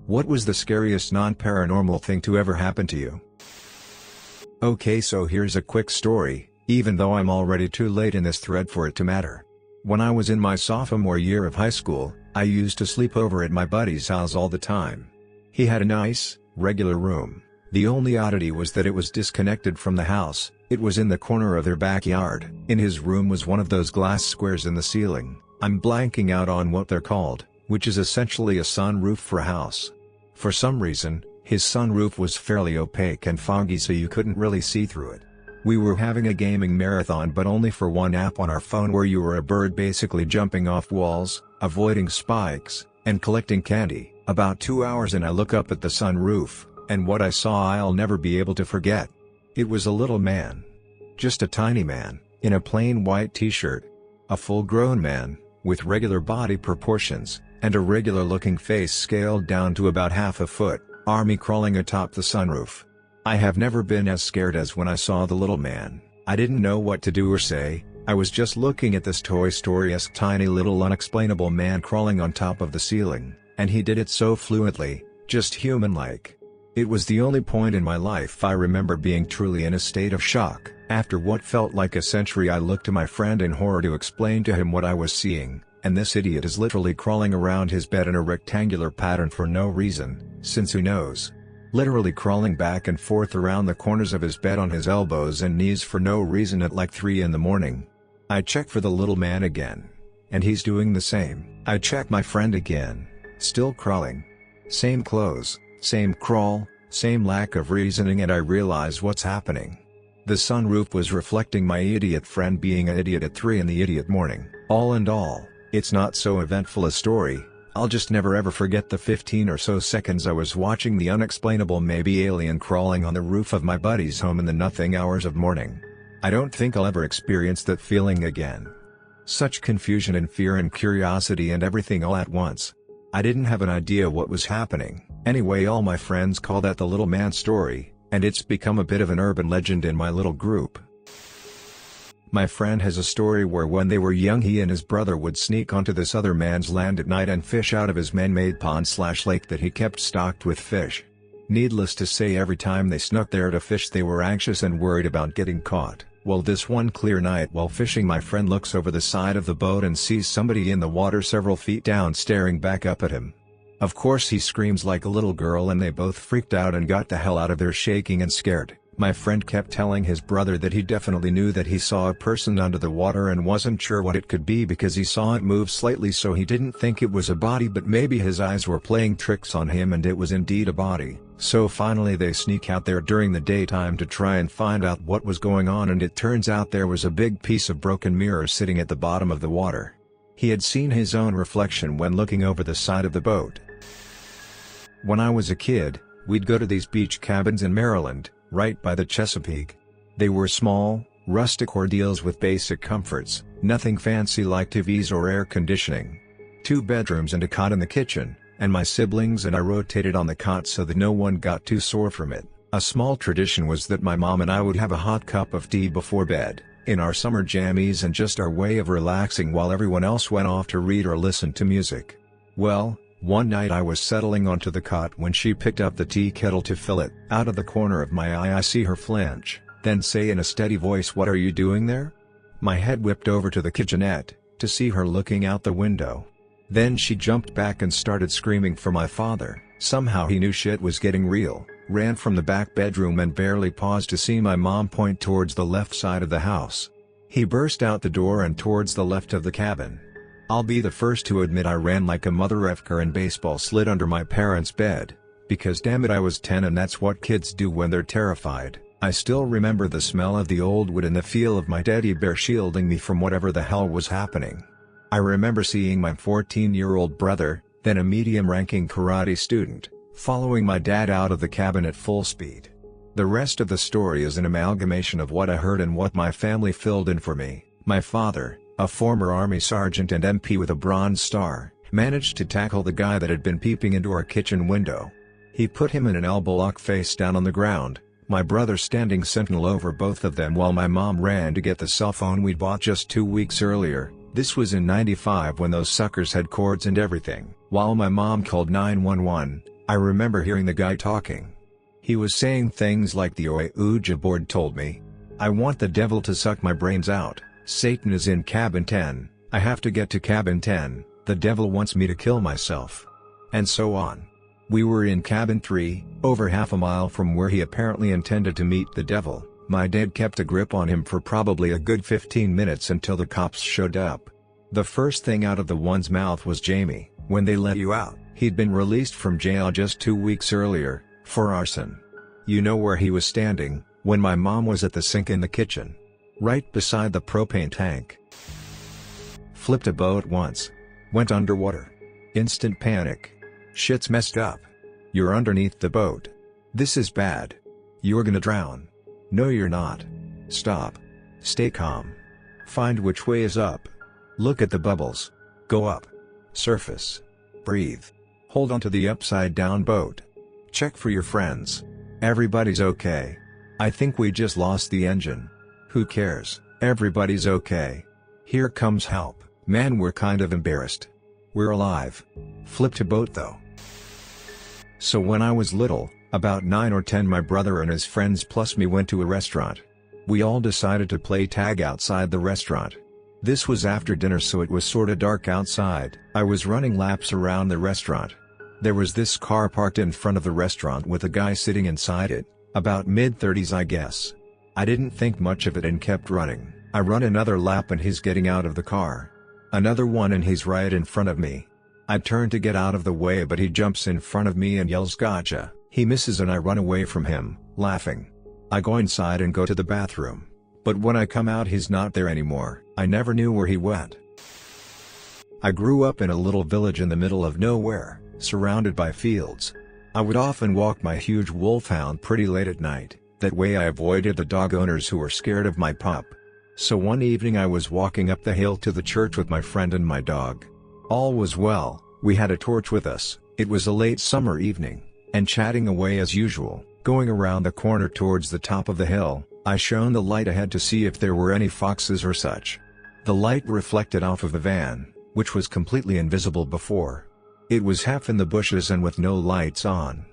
What was the scariest non-paranormal thing to ever happen to you? Okay, so here's a quick story, even though I'm already too late in this thread for it to matter. When I was in my sophomore year of high school, I used to sleep over at my buddy's house all the time. He had a nice, regular room. The only oddity was that it was disconnected from the house. It was in the corner of their backyard. In his room was one of those glass squares in the ceiling. I'm blanking out on what they're called, which is essentially a sunroof for a house. For some reason, his sunroof was fairly opaque and foggy, so you couldn't really see through it. We were having a gaming marathon, but only for one app on our phone, where you were a bird basically jumping off walls, avoiding spikes, and collecting candy. About 2 hours in, I look up at the sunroof, and what I saw I'll never be able to forget. It was a little man. Just a tiny man, in a plain white t-shirt. A full-grown man, with regular body proportions, and a regular-looking face scaled down to about half a foot, army crawling atop the sunroof. I have never been as scared as when I saw the little man. I didn't know what to do or say. I was just looking at this Toy Story-esque tiny little unexplainable man crawling on top of the ceiling, and he did it so fluently, just human-like. It was the only point in my life I remember being truly in a state of shock. After what felt like a century, I looked to my friend in horror to explain to him what I was seeing, and this idiot is literally crawling around his bed in a rectangular pattern for no reason, since who knows? Literally crawling back and forth around the corners of his bed on his elbows and knees for no reason at like 3 in the morning. I check for the little man again, and he's doing the same. I check my friend again, still crawling. Same clothes, same crawl, same lack of reasoning, and I realize what's happening. The sunroof was reflecting my idiot friend being an idiot at 3 in the idiot morning. All in all, it's not so eventful a story. I'll just never ever forget the 15 or so seconds I was watching the unexplainable, maybe alien, crawling on the roof of my buddy's home in the nothing hours of morning. I don't think I'll ever experience that feeling again. Such confusion and fear and curiosity and everything all at once. I didn't have an idea what was happening. Anyway, all my friends call that the little man story, and it's become a bit of an urban legend in my little group. My friend has a story where when they were young, he and his brother would sneak onto this other man's land at night and fish out of his man-made pond/lake that he kept stocked with fish. Needless to say, every time they snuck there to fish, they were anxious and worried about getting caught. Well, this one clear night while fishing, my friend looks over the side of the boat and sees somebody in the water several feet down staring back up at him. Of course he screams like a little girl, and they both freaked out and got the hell out of there shaking and scared. My friend kept telling his brother that he definitely knew that he saw a person under the water and wasn't sure what it could be because he saw it move slightly, so he didn't think it was a body, but maybe his eyes were playing tricks on him and it was indeed a body. So finally they sneak out there during the daytime to try and find out what was going on, and it turns out there was a big piece of broken mirror sitting at the bottom of the water. He had seen his own reflection when looking over the side of the boat. When I was a kid, we'd go to these beach cabins in Maryland, right by the Chesapeake. They were small, rustic ordeals with basic comforts, nothing fancy like TVs or air conditioning. 2 bedrooms and a cot in the kitchen, and my siblings and I rotated on the cot so that no one got too sore from it. A small tradition was that my mom and I would have a hot cup of tea before bed, in our summer jammies, and just our way of relaxing while everyone else went off to read or listen to music. Well, one night I was settling onto the cot when she picked up the tea kettle to fill it. Out of the corner of my eye I see her flinch, then say in a steady voice, "What are you doing there?" My head whipped over to the kitchenette, to see her looking out the window. Then she jumped back and started screaming for my father. Somehow he knew shit was getting real, ran from the back bedroom and barely paused to see my mom point towards the left side of the house. He burst out the door and towards the left of the cabin. I'll be the first to admit I ran like a mother effer and baseball slid under my parents' bed, because damn it, I was 10 and that's what kids do when they're terrified. I still remember the smell of the old wood and the feel of my teddy bear shielding me from whatever the hell was happening. I remember seeing my 14-year-old brother, then a medium-ranking karate student, following my dad out of the cabin at full speed. The rest of the story is an amalgamation of what I heard and what my family filled in for me. My father, a former Army sergeant and MP with a Bronze Star, managed to tackle the guy that had been peeping into our kitchen window. He put him in an elbow lock face down on the ground, my brother standing sentinel over both of them while my mom ran to get the cell phone we'd bought just 2 weeks earlier. This was in '95 when those suckers had cords and everything. While my mom called 911, I remember hearing the guy talking. He was saying things like the Ouija board told me. I want the devil to suck my brains out, Satan is in cabin 10, I have to get to cabin 10, the devil wants me to kill myself. And so on. We were in cabin 3, over half a mile from where he apparently intended to meet the devil. My dad kept a grip on him for probably a good 15 minutes until the cops showed up. The first thing out of the one's mouth was, Jamie, when they let you out, he'd been released from jail just 2 weeks earlier, for arson. You know where he was standing, when my mom was at the sink in the kitchen. Right beside the propane tank. Flipped a boat once. Went underwater. Instant panic. Shit's messed up. You're underneath the boat. This is bad. You're gonna drown. No you're not. Stop. Stay calm. Find which way is up. Look at the bubbles. Go up. Surface. Breathe. Hold onto the upside down boat. Check for your friends. Everybody's okay. I think we just lost the engine. Who cares, everybody's okay. Here comes help. Man, we're kind of embarrassed. We're alive. Flipped a boat though. So when I was little, about 9 or 10, my brother and his friends plus me went to a restaurant. We all decided to play tag outside the restaurant. This was after dinner, so it was sorta dark outside. I was running laps around the restaurant. There was this car parked in front of the restaurant with a guy sitting inside it, about mid-30s I guess. I didn't think much of it and kept running. I run another lap and he's getting out of the car. Another one and he's right in front of me. I turn to get out of the way but he jumps in front of me and yells gotcha. He misses and I run away from him, laughing. I go inside and go to the bathroom. But when I come out he's not there anymore. I never knew where he went. I grew up in a little village in the middle of nowhere, surrounded by fields. I would often walk my huge wolfhound pretty late at night, that way I avoided the dog owners who were scared of my pup. So one evening I was walking up the hill to the church with my friend and my dog. All was well, we had a torch with us, it was a late summer evening, and chatting away as usual. Going around the corner towards the top of the hill, I shone the light ahead to see if there were any foxes or such. The light reflected off of the van, which was completely invisible before. It was half in the bushes and with no lights on.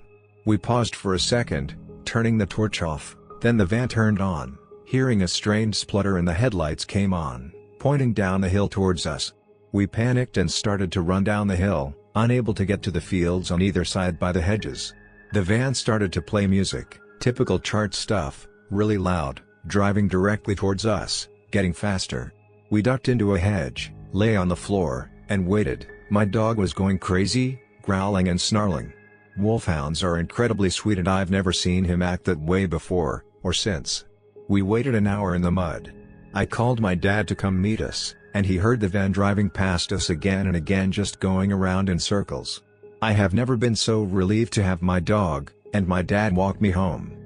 We paused for a second, turning the torch off, then the van turned on, hearing a strange splutter and the headlights came on, pointing down the hill towards us. We panicked and started to run down the hill, unable to get to the fields on either side by the hedges. The van started to play music, typical chart stuff, really loud, driving directly towards us, getting faster. We ducked into a hedge, lay on the floor, and waited. My dog was going crazy, growling and snarling. Wolfhounds are incredibly sweet and I've never seen him act that way before, or since. We waited an hour in the mud. I called my dad to come meet us, and he heard the van driving past us again and again, just going around in circles. I have never been so relieved to have my dog, and my dad walk me home.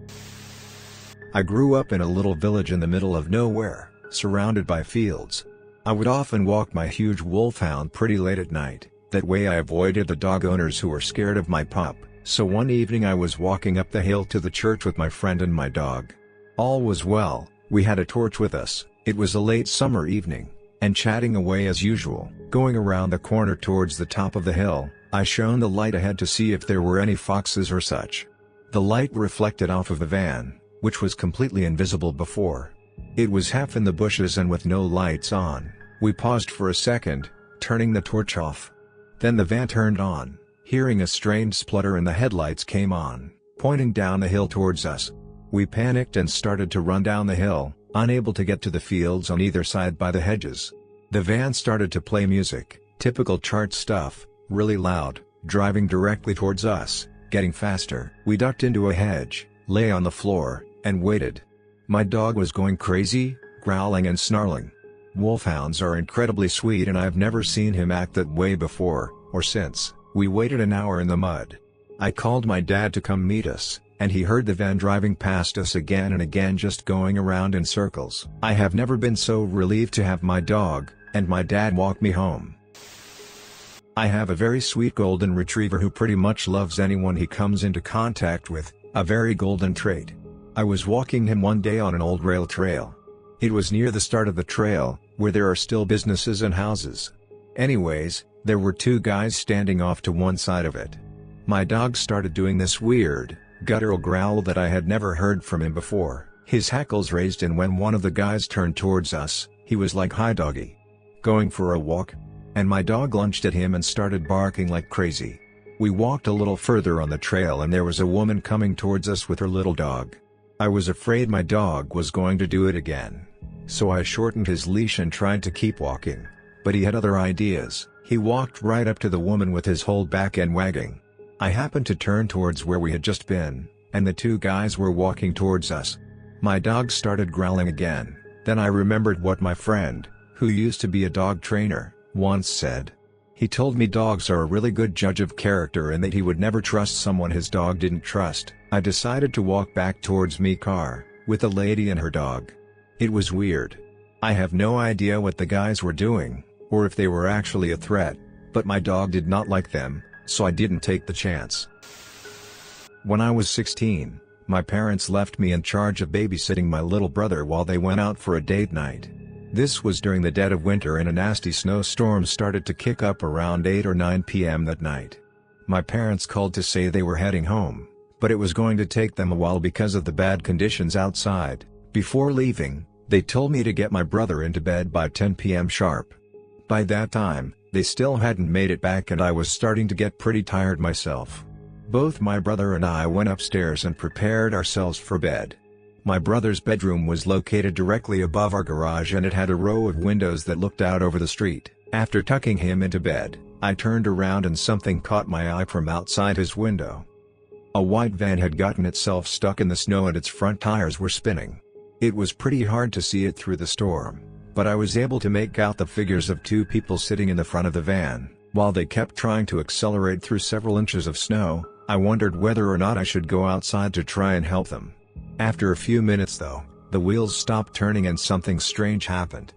I grew up in a little village in the middle of nowhere, surrounded by fields. I would often walk my huge wolfhound pretty late at night, that way I avoided the dog owners who were scared of my pup. So one evening I was walking up the hill to the church with my friend and my dog. All was well, we had a torch with us, it was a late summer evening, and chatting away as usual. Going around the corner towards the top of the hill, I shone the light ahead to see if there were any foxes or such. The light reflected off of the van, which was completely invisible before. It was half in the bushes and with no lights on. We paused for a second, turning the torch off. Then the van turned on, hearing a strange splutter and the headlights came on, pointing down the hill towards us. We panicked and started to run down the hill, unable to get to the fields on either side by the hedges. The van started to play music, typical chart stuff, really loud, driving directly towards us, getting faster. We ducked into a hedge, lay on the floor, and waited. My dog was going crazy, growling and snarling. Wolfhounds are incredibly sweet and I've never seen him act that way before, or since. We waited an hour in the mud. I called my dad to come meet us, and he heard the van driving past us again and again, just going around in circles. I have never been so relieved to have my dog, and my dad walk me home. I have a very sweet golden retriever who pretty much loves anyone he comes into contact with, a very golden trait. I was walking him one day on an old rail trail. It was near the start of the trail, where there are still businesses and houses. Anyways, there were two guys standing off to one side of it. My dog started doing this weird, guttural growl that I had never heard from him before. His hackles raised, and when one of the guys turned towards us, he was like, "Hi doggy. Going for a walk?" And my dog lunged at him and started barking like crazy. We walked a little further on the trail and there was a woman coming towards us with her little dog. I was afraid my dog was going to do it again. So I shortened his leash and tried to keep walking. But he had other ideas. He walked right up to the woman with his whole back end wagging. I happened to turn towards where we had just been, and the two guys were walking towards us. My dog started growling again. Then I remembered what my friend, who used to be a dog trainer, once said. He told me dogs are a really good judge of character and that he would never trust someone his dog didn't trust. I decided to walk back towards me car, with a lady and her dog. It was weird. I have no idea what the guys were doing, or if they were actually a threat, but my dog did not like them, so I didn't take the chance. When I was 16, my parents left me in charge of babysitting my little brother while they went out for a date night. This was during the dead of winter and a nasty snowstorm started to kick up around 8 or 9 p.m. that night. My parents called to say they were heading home, but it was going to take them a while because of the bad conditions outside. Before leaving, they told me to get my brother into bed by 10 p.m. sharp. By that time, they still hadn't made it back and I was starting to get pretty tired myself. Both my brother and I went upstairs and prepared ourselves for bed. My brother's bedroom was located directly above our garage and it had a row of windows that looked out over the street. After tucking him into bed, I turned around and something caught my eye from outside his window. A white van had gotten itself stuck in the snow and its front tires were spinning. It was pretty hard to see it through the storm, but I was able to make out the figures of two people sitting in the front of the van. While they kept trying to accelerate through several inches of snow, I wondered whether or not I should go outside to try and help them. After a few minutes though, the wheels stopped turning and something strange happened.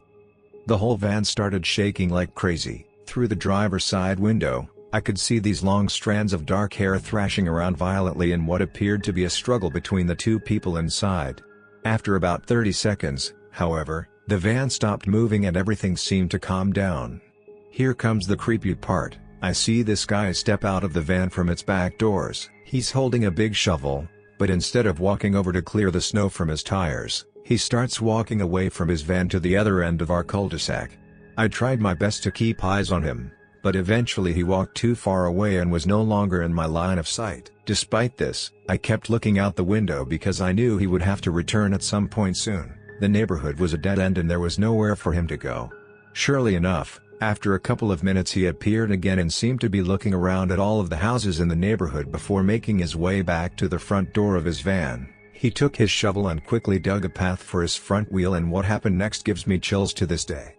The whole van started shaking like crazy. Through the driver's side window, I could see these long strands of dark hair thrashing around violently in what appeared to be a struggle between the two people inside. After about 30 seconds, however, the van stopped moving and everything seemed to calm down. Here comes the creepy part. I see this guy step out of the van from its back doors. He's holding a big shovel, but instead of walking over to clear the snow from his tires, he starts walking away from his van to the other end of our cul-de-sac. I tried my best to keep eyes on him, but eventually he walked too far away and was no longer in my line of sight. Despite this, I kept looking out the window because I knew he would have to return at some point soon. The neighborhood was a dead end and there was nowhere for him to go. Surely enough, after a couple of minutes he appeared again and seemed to be looking around at all of the houses in the neighborhood before making his way back to the front door of his van. He took his shovel and quickly dug a path for his front wheel, and what happened next gives me chills to this day.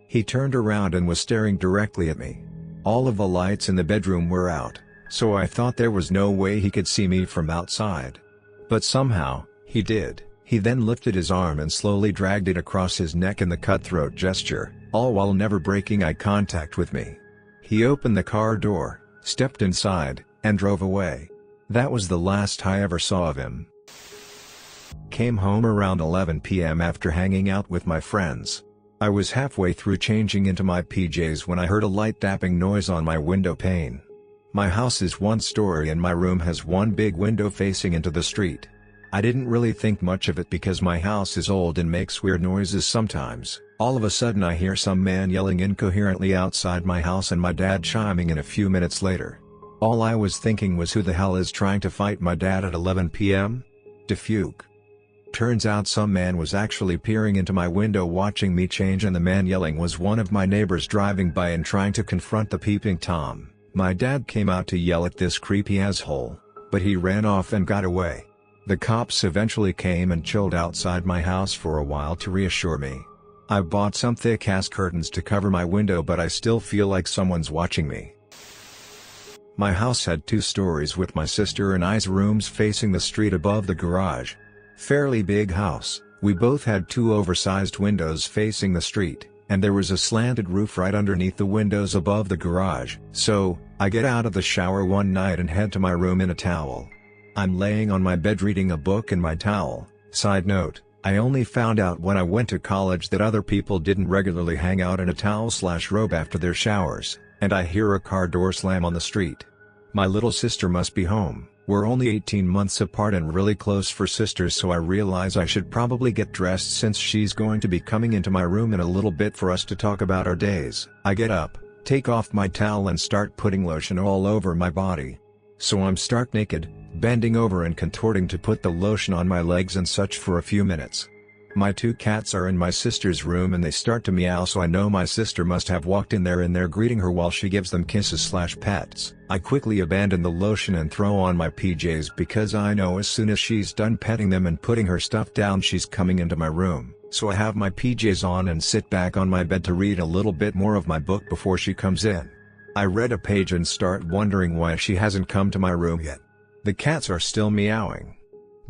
He turned around and was staring directly at me. All of the lights in the bedroom were out, so I thought there was no way he could see me from outside. But somehow, he did. He then lifted his arm and slowly dragged it across his neck in the cutthroat gesture, all while never breaking eye contact with me. He opened the car door, stepped inside, and drove away. That was the last I ever saw of him. Came home around 11 p.m. after hanging out with my friends. I was halfway through changing into my PJs when I heard a light tapping noise on my window pane. My house is one story and my room has one big window facing into the street. I didn't really think much of it because my house is old and makes weird noises sometimes. All of a sudden I hear some man yelling incoherently outside my house and my dad chiming in a few minutes later. All I was thinking was, who the hell is trying to fight my dad at 11 p.m? Defuke. Turns out some man was actually peering into my window watching me change, and the man yelling was one of my neighbors driving by and trying to confront the peeping Tom. My dad came out to yell at this creepy asshole, but he ran off and got away. The cops eventually came and chilled outside my house for a while to reassure me. I bought some thick-ass curtains to cover my window, but I still feel like someone's watching me. My house had 2 stories with my sister and I's rooms facing the street above the garage. Fairly big house. We both had 2 oversized windows facing the street, and there was a slanted roof right underneath the windows above the garage. So, I get out of the shower one night and head to my room in a towel. I'm laying on my bed reading a book in my towel. Side note, I only found out when I went to college that other people didn't regularly hang out in a towel/robe after their showers, and I hear a car door slam on the street. My little sister must be home. We're only 18 months apart and really close for sisters, so I realize I should probably get dressed since she's going to be coming into my room in a little bit for us to talk about our days. I get up, take off my towel and start putting lotion all over my body. So I'm stark naked, bending over and contorting to put the lotion on my legs and such for a few minutes. My 2 cats are in my sister's room and they start to meow, so I know my sister must have walked in there and they're greeting her while she gives them kisses/pets. I quickly abandon the lotion and throw on my PJs because I know as soon as she's done petting them and putting her stuff down she's coming into my room. So I have my PJs on and sit back on my bed to read a little bit more of my book before she comes in. I read a page and start wondering why she hasn't come to my room yet. The cats are still meowing.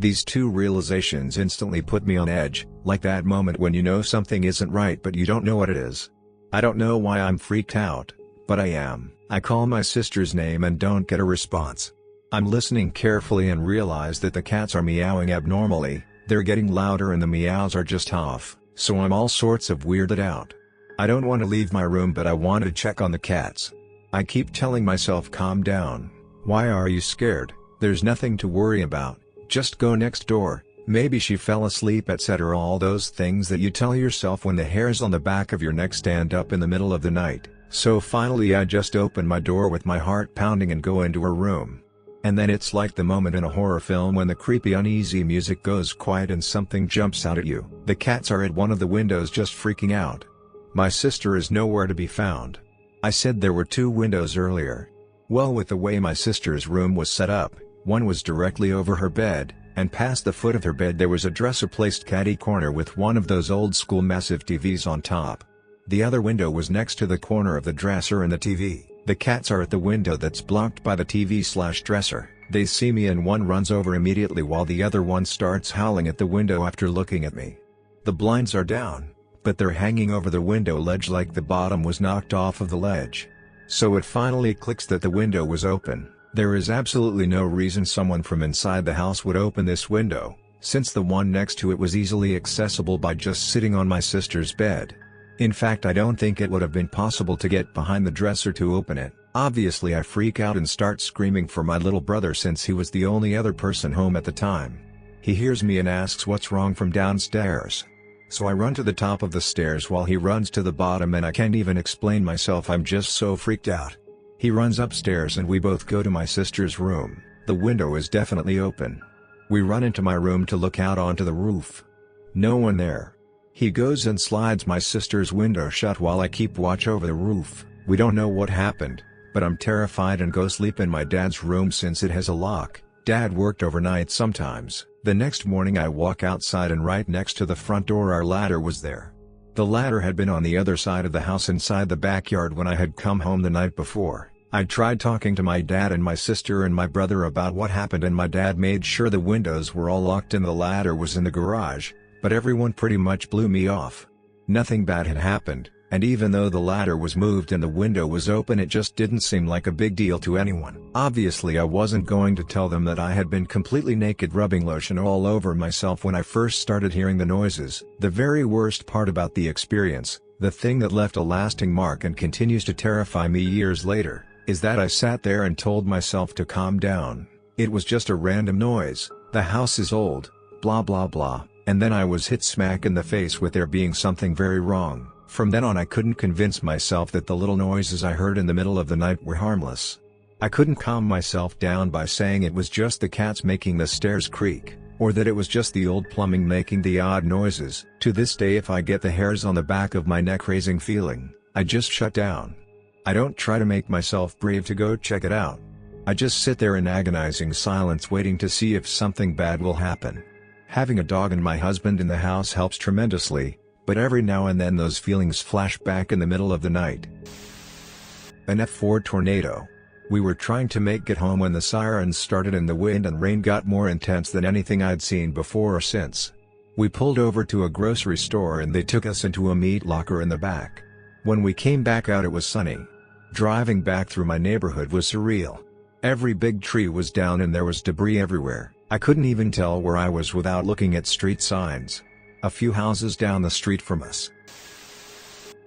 These 2 realizations instantly put me on edge, like that moment when you know something isn't right but you don't know what it is. I don't know why I'm freaked out, but I am. I call my sister's name and don't get a response. I'm listening carefully and realize that the cats are meowing abnormally, they're getting louder and the meows are just off, so I'm all sorts of weirded out. I don't want to leave my room but I want to check on the cats. I keep telling myself, calm down. Why are you scared? There's nothing to worry about. Just go next door, maybe she fell asleep, etc. All those things that you tell yourself when the hairs on the back of your neck stand up in the middle of the night. So finally I just open my door with my heart pounding and go into her room. And then it's like the moment in a horror film when the creepy uneasy music goes quiet and something jumps out at you. The cats are at one of the windows just freaking out. My sister is nowhere to be found. I said there were 2 windows earlier. Well, with the way my sister's room was set up, one was directly over her bed, and past the foot of her bed there was a dresser placed caddy corner with one of those old school massive TVs on top. The other window was next to the corner of the dresser and the TV. The cats are at the window that's blocked by the TV/dresser. They see me and one runs over immediately while the other one starts howling at the window after looking at me. The blinds are down, but they're hanging over the window ledge like the bottom was knocked off of the ledge. So it finally clicks that the window was open. There is absolutely no reason someone from inside the house would open this window, since the one next to it was easily accessible by just sitting on my sister's bed. In fact, I don't think it would have been possible to get behind the dresser to open it. Obviously I freak out and start screaming for my little brother since he was the only other person home at the time. He hears me and asks what's wrong from downstairs. So I run to the top of the stairs while he runs to the bottom and I can't even explain myself, I'm just so freaked out. He runs upstairs and we both go to my sister's room. The window is definitely open. We run into my room to look out onto the roof. No one there. He goes and slides my sister's window shut while I keep watch over the roof. We don't know what happened, but I'm terrified and go sleep in my dad's room since it has a lock. Dad worked overnight sometimes. The next morning I walk outside and right next to the front door our ladder was there. The ladder had been on the other side of the house inside the backyard when I had come home the night before. I tried talking to my dad and my sister and my brother about what happened and my dad made sure the windows were all locked and the ladder was in the garage, but everyone pretty much blew me off. Nothing bad had happened, and even though the ladder was moved and the window was open, it just didn't seem like a big deal to anyone. Obviously I wasn't going to tell them that I had been completely naked rubbing lotion all over myself when I first started hearing the noises. The very worst part about the experience, the thing that left a lasting mark and continues to terrify me years later, is that I sat there and told myself to calm down. It was just a random noise, the house is old, blah blah blah, and then I was hit smack in the face with there being something very wrong. From then on I couldn't convince myself that the little noises I heard in the middle of the night were harmless. I couldn't calm myself down by saying it was just the cats making the stairs creak, or that it was just the old plumbing making the odd noises. To this day if I get the hairs on the back of my neck raising feeling, I just shut down. I don't try to make myself brave to go check it out. I just sit there in agonizing silence waiting to see if something bad will happen. Having a dog and my husband in the house helps tremendously, but every now and then those feelings flash back in the middle of the night. An F4 tornado. We were trying to make it home when the sirens started and the wind and rain got more intense than anything I'd seen before or since. We pulled over to a grocery store and they took us into a meat locker in the back. When we came back out it was sunny. Driving back through my neighborhood was surreal. Every big tree was down and there was debris everywhere. I couldn't even tell where I was without looking at street signs. A few houses down the street from us.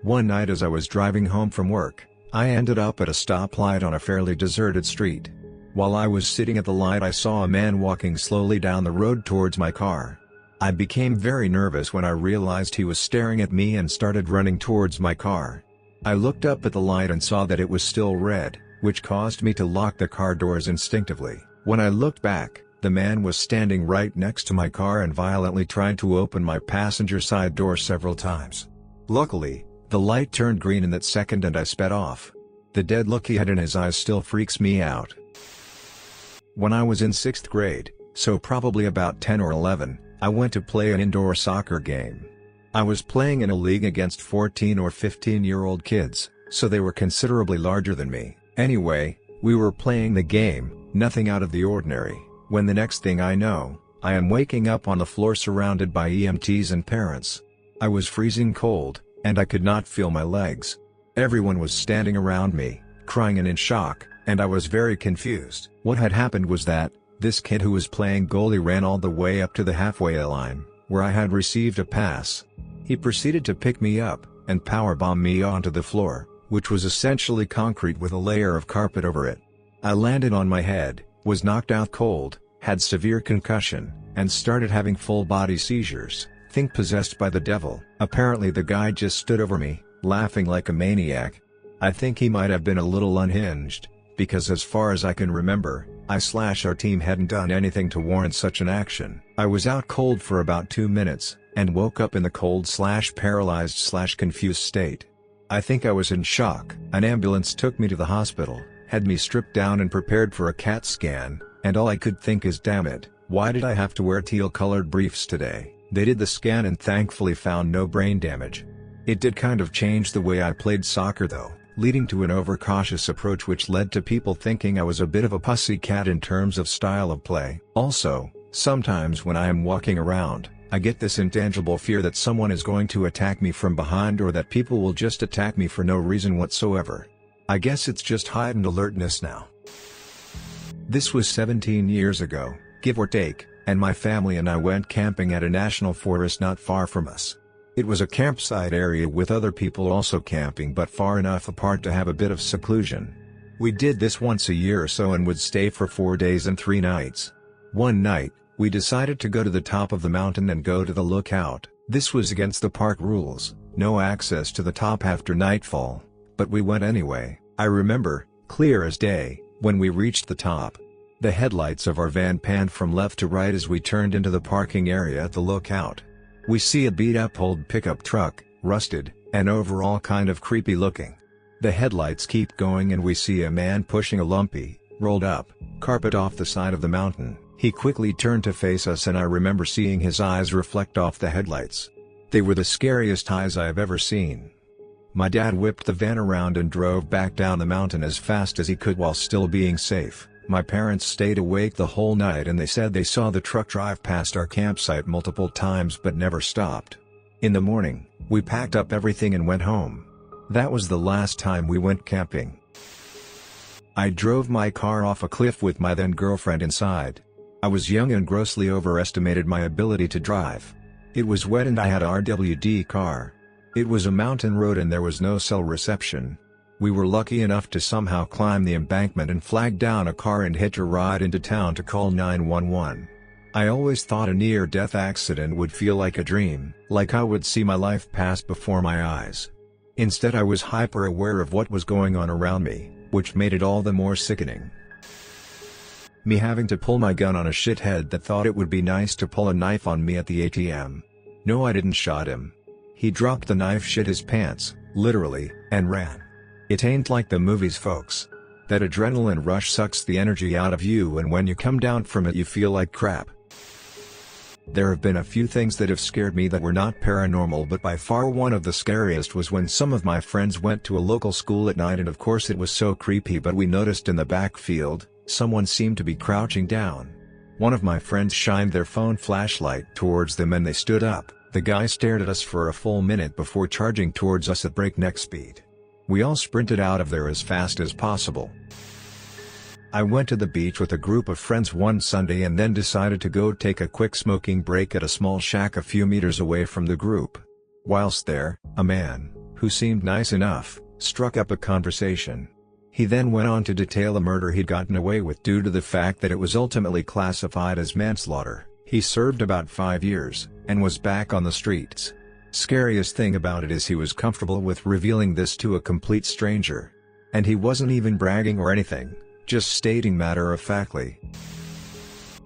One night as I was driving home from work, I ended up at a stoplight on a fairly deserted street. While I was sitting at the light, I saw a man walking slowly down the road towards my car. I became very nervous when I realized he was staring at me and started running towards my car. I looked up at the light and saw that it was still red, which caused me to lock the car doors instinctively. When I looked back, the man was standing right next to my car and violently tried to open my passenger side door several times. Luckily, the light turned green in that second and I sped off. The dead look he had in his eyes still freaks me out. When I was in 6th grade, so probably about 10 or 11, I went to play an indoor soccer game. I was playing in a league against 14 or 15-year-old kids, so they were considerably larger than me. Anyway, we were playing the game, nothing out of the ordinary, when the next thing I know, I am waking up on the floor surrounded by EMTs and parents. I was freezing cold, and I could not feel my legs. Everyone was standing around me, crying and in shock, and I was very confused. What had happened was that, this kid who was playing goalie ran all the way up to the halfway line, where I had received a pass. He proceeded to pick me up, and powerbomb me onto the floor, which was essentially concrete with a layer of carpet over it. I landed on my head, was knocked out cold, had severe concussion, and started having full-body seizures, think possessed by the devil. Apparently the guy just stood over me, laughing like a maniac. I think he might have been a little unhinged, because as far as I can remember, our team hadn't done anything to warrant such an action. I was out cold for about 2 minutes, and woke up in the cold/paralyzed/confused state. I think I was in shock. An ambulance took me to the hospital, had me stripped down and prepared for a CAT scan, and all I could think is, damn it, why did I have to wear teal-colored briefs today? They did the scan and thankfully found no brain damage. It did kind of change the way I played soccer though, leading to an overcautious approach which led to people thinking I was a bit of a pussycat in terms of style of play. Also, sometimes when I am walking around, I get this intangible fear that someone is going to attack me from behind or that people will just attack me for no reason whatsoever. I guess it's just heightened alertness now. This was 17 years ago, give or take, and my family and I went camping at a national forest not far from us. It was a campsite area with other people also camping but far enough apart to have a bit of seclusion. We did this once a year or so and would stay for 4 days and 3 nights. One night, we decided to go to the top of the mountain and go to the lookout. This was against the park rules, no access to the top after nightfall, but we went anyway. I remember, clear as day, when we reached the top. The headlights of our van panned from left to right as we turned into the parking area at the lookout. We see a beat-up old pickup truck, rusted, and overall kind of creepy looking. The headlights keep going and we see a man pushing a lumpy, rolled up, carpet off the side of the mountain. He quickly turned to face us and I remember seeing his eyes reflect off the headlights. They were the scariest eyes I've ever seen. My dad whipped the van around and drove back down the mountain as fast as he could while still being safe. My parents stayed awake the whole night and they said they saw the truck drive past our campsite multiple times but never stopped. In the morning, we packed up everything and went home. That was the last time we went camping. I drove my car off a cliff with my then girlfriend inside. I was young and grossly overestimated my ability to drive. It was wet and I had a RWD car. It was a mountain road and there was no cell reception. We were lucky enough to somehow climb the embankment and flag down a car and hitch a ride into town to call 911. I always thought a near-death accident would feel like a dream, like I would see my life pass before my eyes. Instead I was hyper-aware of what was going on around me, which made it all the more sickening. Me having to pull my gun on a shithead that thought it would be nice to pull a knife on me at the ATM. No, I didn't shot him. He dropped the knife, shit his pants, literally, and ran. It ain't like the movies, folks. That adrenaline rush sucks the energy out of you and when you come down from it you feel like crap. There have been a few things that have scared me that were not paranormal, but by far one of the scariest was when some of my friends went to a local school at night and of course it was so creepy, but we noticed in the backfield, someone seemed to be crouching down. One of my friends shined their phone flashlight towards them and they stood up. The guy stared at us for a full minute before charging towards us at breakneck speed. We all sprinted out of there as fast as possible. I went to the beach with a group of friends one Sunday and then decided to go take a quick smoking break at a small shack a few meters away from the group. Whilst there, a man, who seemed nice enough, struck up a conversation. He then went on to detail a murder he'd gotten away with due to the fact that it was ultimately classified as manslaughter. He served about 5 years, and was back on the streets. Scariest thing about it is he was comfortable with revealing this to a complete stranger. And he wasn't even bragging or anything, just stating matter-of-factly.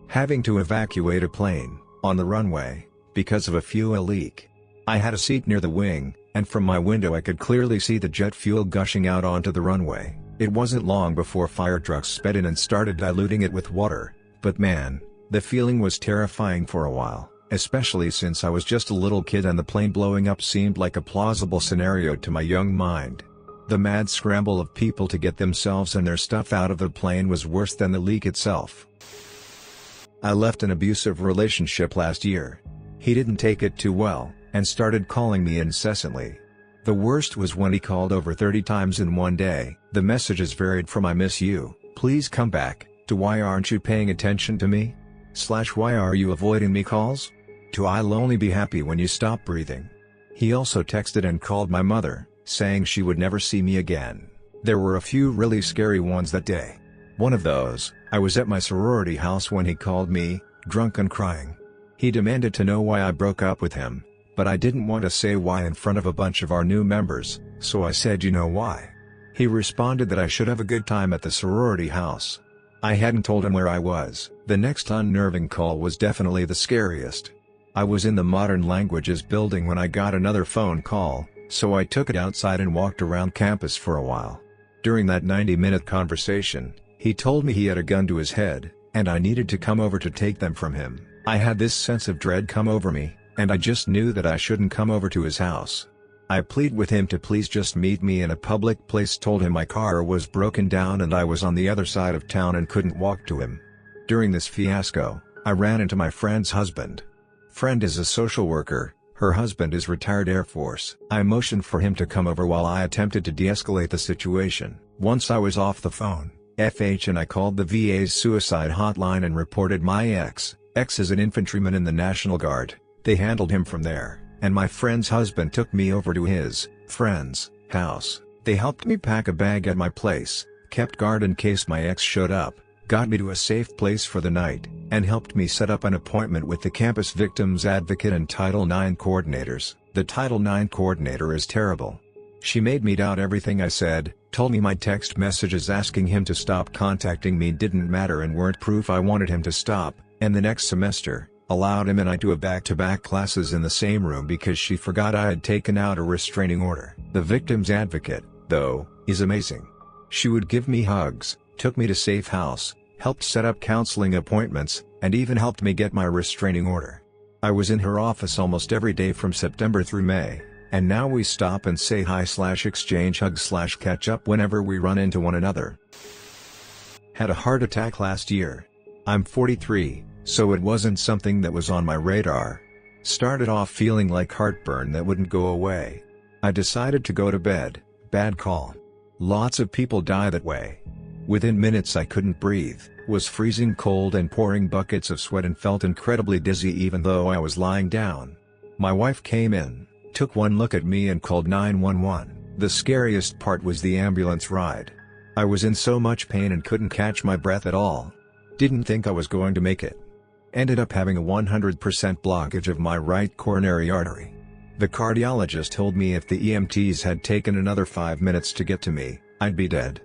Having to evacuate a plane, on the runway, because of a fuel leak. I had a seat near the wing, and from my window I could clearly see the jet fuel gushing out onto the runway. It wasn't long before fire trucks sped in and started diluting it with water, but man, the feeling was terrifying for a while, especially since I was just a little kid and the plane blowing up seemed like a plausible scenario to my young mind. The mad scramble of people to get themselves and their stuff out of the plane was worse than the leak itself. I left an abusive relationship last year. He didn't take it too well, and started calling me incessantly. The worst was when he called over 30 times in one day. The messages varied from "I miss you, please come back," to "Why aren't you paying attention to me?" / "Why are you avoiding me" calls, to "I'll only be happy when you stop breathing." He also texted and called my mother, saying she would never see me again. There were a few really scary ones that day. One of those, I was at my sorority house when he called me, drunk and crying. He demanded to know why I broke up with him, but I didn't want to say why in front of a bunch of our new members, so I said, "You know why?" He responded that I should have a good time at the sorority house. I hadn't told him where I was. The next unnerving call was definitely the scariest. I was in the Modern Languages building when I got another phone call, so I took it outside and walked around campus for a while. During that 90-minute conversation, he told me he had a gun to his head, and I needed to come over to take them from him. I had this sense of dread come over me, and I just knew that I shouldn't come over to his house. I pleaded with him to please just meet me in a public place, told him my car was broken down and I was on the other side of town and couldn't walk to him. During this fiasco, I ran into my friend's husband. Friend is a social worker, her husband is retired Air Force. I motioned for him to come over while I attempted to de-escalate the situation. Once I was off the phone, and I called the VA's suicide hotline and reported my ex. Ex is an infantryman in the National Guard. They handled him from there, and my friend's husband took me over to his friend's house. They helped me pack a bag at my place, kept guard in case my ex showed up, got me to a safe place for the night, and helped me set up an appointment with the campus victims advocate and Title IX coordinators. The Title IX coordinator is terrible. She made me doubt everything I said, told me my text messages asking him to stop contacting me didn't matter and weren't proof I wanted him to stop, and the next semester, allowed him and I to have back-to-back classes in the same room because she forgot I had taken out a restraining order. The victim's advocate, though, is amazing. She would give me hugs, took me to safe house, helped set up counseling appointments, and even helped me get my restraining order. I was in her office almost every day from September through May, and now we stop and say hi/exchange hugs/catch up whenever we run into one another. Had a heart attack last year. I'm 43, so it wasn't something that was on my radar. Started off feeling like heartburn that wouldn't go away. I decided to go to bed. Bad call. Lots of people die that way. Within minutes I couldn't breathe, was freezing cold and pouring buckets of sweat and felt incredibly dizzy even though I was lying down. My wife came in, took one look at me and called 911. The scariest part was the ambulance ride. I was in so much pain and couldn't catch my breath at all. Didn't think I was going to make it. Ended up having a 100% blockage of my right coronary artery. The cardiologist told me if the EMTs had taken another 5 minutes to get to me, I'd be dead.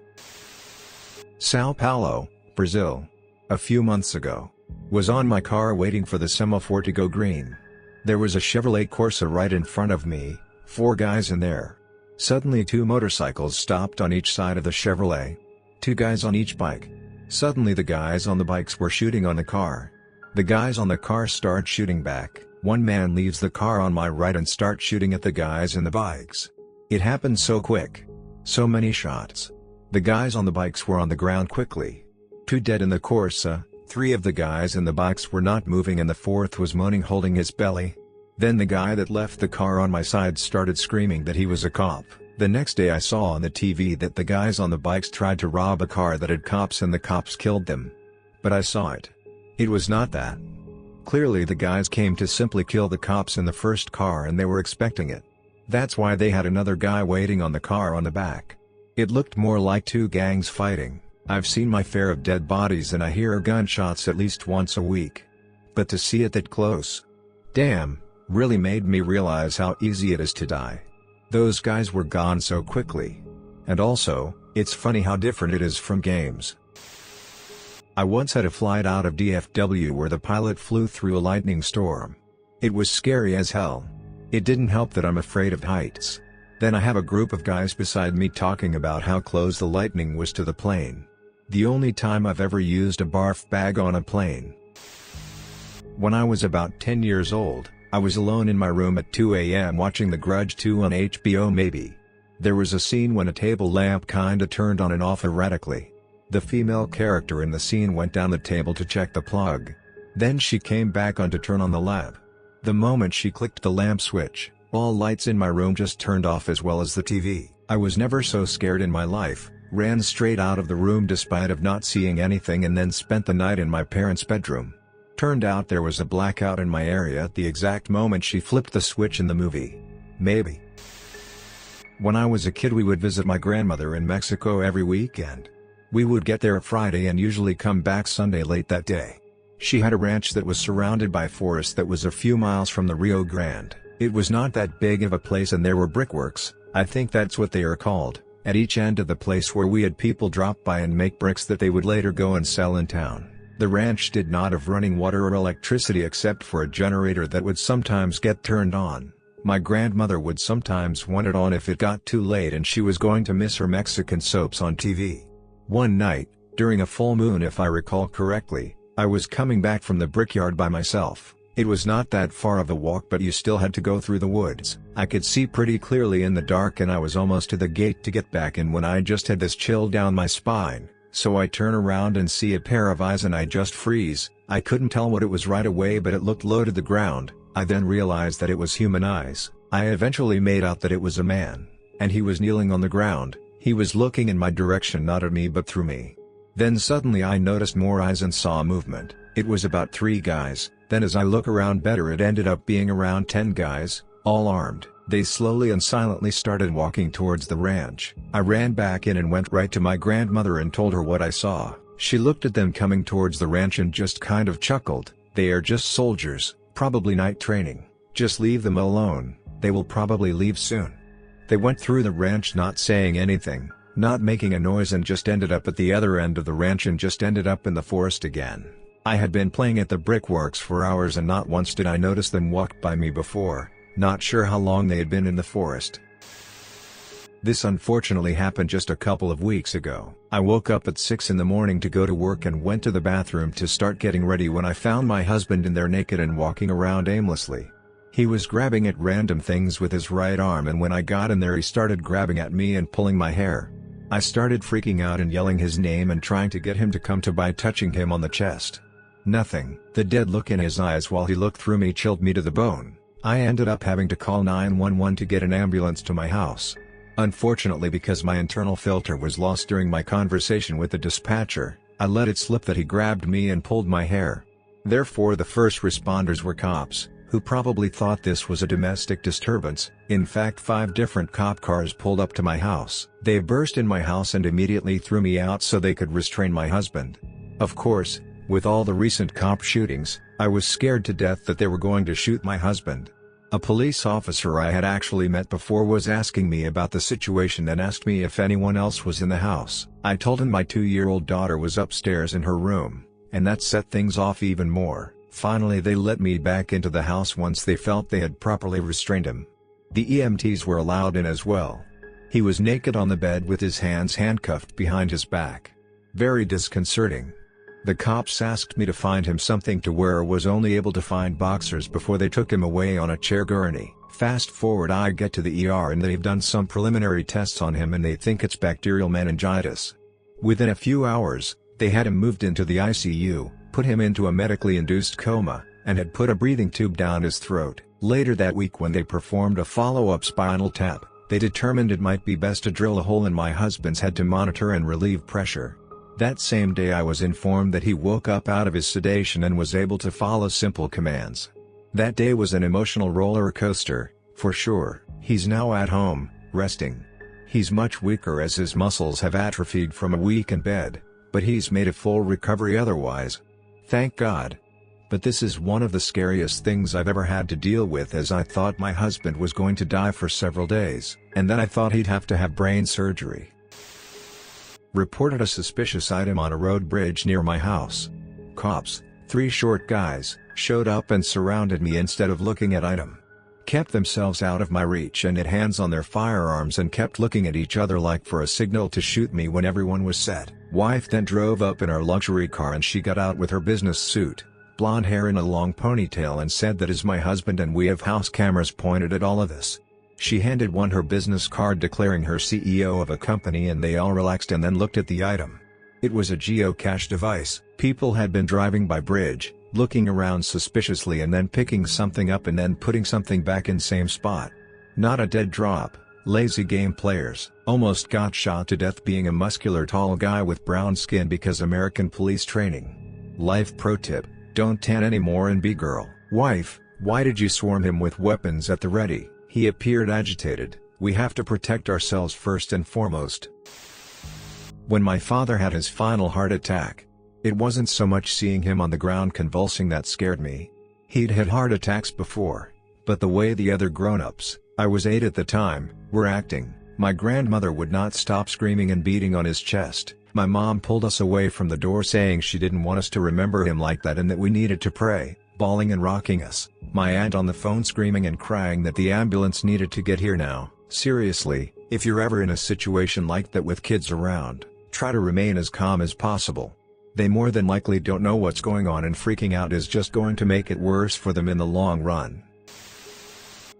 Sao Paulo, Brazil. A few months ago. Was on my car waiting for the semaphore to go green. There was a Chevrolet Corsa right in front of me, 4 guys in there. Suddenly 2 motorcycles stopped on each side of the Chevrolet. 2 guys on each bike. Suddenly the guys on the bikes were shooting on the car. The guys on the car start shooting back. One man leaves the car on my right and starts shooting at the guys in the bikes. It happened so quick. So many shots. The guys on the bikes were on the ground quickly. 2 dead in the Corsa, 3 of the guys in the bikes were not moving and the 4th was moaning holding his belly. Then the guy that left the car on my side started screaming that he was a cop. The next day I saw on the TV that the guys on the bikes tried to rob a car that had cops and the cops killed them. But I saw it. It was not that. Clearly the guys came to simply kill the cops in the first car and they were expecting it. That's why they had another guy waiting on the car on the back. It looked more like two gangs fighting. I've seen my fair of dead bodies and I hear gunshots at least once a week. But to see it that close, damn, really made me realize how easy it is to die. Those guys were gone so quickly. And also, it's funny how different it is from games. I once had a flight out of DFW where the pilot flew through a lightning storm. It was scary as hell. It didn't help that I'm afraid of heights. Then I have a group of guys beside me talking about how close the lightning was to the plane. The only time I've ever used a barf bag on a plane. When I was about 10 years old, I was alone in my room at 2 a.m. watching The Grudge 2 on HBO maybe. There was a scene when a table lamp kinda turned on and off erratically. The female character in the scene went down the table to check the plug. Then she came back on to turn on the lamp. The moment she clicked the lamp switch, all lights in my room just turned off as well as the TV. I was never so scared in my life, ran straight out of the room despite of not seeing anything and then spent the night in my parents' bedroom. Turned out there was a blackout in my area at the exact moment she flipped the switch in the movie. Maybe. When I was a kid we would visit my grandmother in Mexico every weekend. We would get there Friday and usually come back Sunday late that day. She had a ranch that was surrounded by forest that was a few miles from the Rio Grande. It was not that big of a place and there were brickworks, I think that's what they are called, at each end of the place where we had people drop by and make bricks that they would later go and sell in town. The ranch did not have running water or electricity except for a generator that would sometimes get turned on. My grandmother would sometimes want it on if it got too late and she was going to miss her Mexican soaps on TV. One night, during a full moon if I recall correctly, I was coming back from the brickyard by myself. It was not that far of a walk but you still had to go through the woods. I could see pretty clearly in the dark and I was almost to the gate to get back in when I just had this chill down my spine. So I turn around and see a pair of eyes and I just freeze. I couldn't tell what it was right away but it looked low to the ground. I then realized that it was human eyes. I eventually made out that it was a man. And he was kneeling on the ground. He was looking in my direction, not at me but through me. Then suddenly I noticed more eyes and saw movement. It was about 3 guys, then as I look around better it ended up being around 10 guys, all armed. They slowly and silently started walking towards the ranch. I ran back in and went right to my grandmother and told her what I saw. She looked at them coming towards the ranch and just kind of chuckled. They are just soldiers, probably night training. Just leave them alone, they will probably leave soon. They went through the ranch not saying anything, not making a noise and just ended up at the other end of the ranch and just ended up in the forest again. I had been playing at the brickworks for hours and not once did I notice them walk by me before, not sure how long they had been in the forest. This unfortunately happened just a couple of weeks ago. I woke up at 6 in the morning to go to work and went to the bathroom to start getting ready when I found my husband in there naked and walking around aimlessly. He was grabbing at random things with his right arm and when I got in there he started grabbing at me and pulling my hair. I started freaking out and yelling his name and trying to get him to come to by touching him on the chest. Nothing. The dead look in his eyes while he looked through me chilled me to the bone. I ended up having to call 911 to get an ambulance to my house. Unfortunately because my internal filter was lost during my conversation with the dispatcher, I let it slip that he grabbed me and pulled my hair. Therefore the first responders were cops, who probably thought this was a domestic disturbance. In fact 5 different cop cars pulled up to my house. They burst in my house and immediately threw me out so they could restrain my husband. Of course, with all the recent cop shootings, I was scared to death that they were going to shoot my husband. A police officer I had actually met before was asking me about the situation and asked me if anyone else was in the house. I told him my 2-year-old daughter was upstairs in her room, and that set things off even more. Finally they let me back into the house once they felt they had properly restrained him. The EMTs were allowed in as well. He was naked on the bed with his hands handcuffed behind his back. Very disconcerting. The cops asked me to find him something to wear, was only able to find boxers before they took him away on a chair gurney. Fast forward I get to the ER and they've done some preliminary tests on him and they think it's bacterial meningitis. Within a few hours, they had him moved into the ICU, put him into a medically induced coma, and had put a breathing tube down his throat. Later that week when they performed a follow-up spinal tap, they determined it might be best to drill a hole in my husband's head to monitor and relieve pressure. That same day I was informed that he woke up out of his sedation and was able to follow simple commands. That day was an emotional roller coaster, for sure. He's now at home, resting. He's much weaker as his muscles have atrophied from a week in bed, but he's made a full recovery otherwise. Thank God. But this is one of the scariest things I've ever had to deal with, as I thought my husband was going to die for several days, and then I thought he'd have to have brain surgery. Reported a suspicious item on a road bridge near my house. Cops, 3 short guys, showed up and surrounded me instead of looking at item. Kept themselves out of my reach and had hands on their firearms and kept looking at each other like for a signal to shoot me when everyone was set. Wife then drove up in our luxury car and she got out with her business suit, blonde hair in a long ponytail, and said that is my husband and we have house cameras pointed at all of us. She handed one her business card declaring her CEO of a company, and they all relaxed and then looked at the item. It was a geocache device. People had been driving by bridge, looking around suspiciously and then picking something up and then putting something back in same spot. Not a dead drop. Lazy game players. Almost got shot to death being a muscular tall guy with brown skin because American police training. Life pro tip: don't tan anymore and be girl. Wife, why did you swarm him with weapons at the ready? He appeared agitated. We have to protect ourselves first and foremost. When my father had his final heart attack, it wasn't so much seeing him on the ground convulsing that scared me. He'd had heart attacks before, but the way the other grown-ups, I was 8 at the time, were acting, my grandmother would not stop screaming and beating on his chest. My mom pulled us away from the door saying she didn't want us to remember him like that and that we needed to pray, bawling and rocking us. My aunt on the phone screaming and crying that the ambulance needed to get here now. Seriously, if you're ever in a situation like that with kids around, try to remain as calm as possible. They more than likely don't know what's going on, and freaking out is just going to make it worse for them in the long run.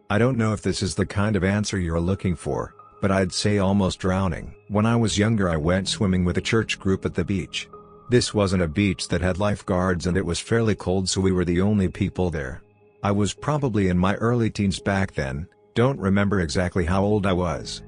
I don't know if this is the kind of answer you're looking for, but I'd say almost drowning. When I was younger I went swimming with a church group at the beach. This wasn't a beach that had lifeguards and it was fairly cold, so we were the only people there. I was probably in my early teens back then, don't remember exactly how old I was.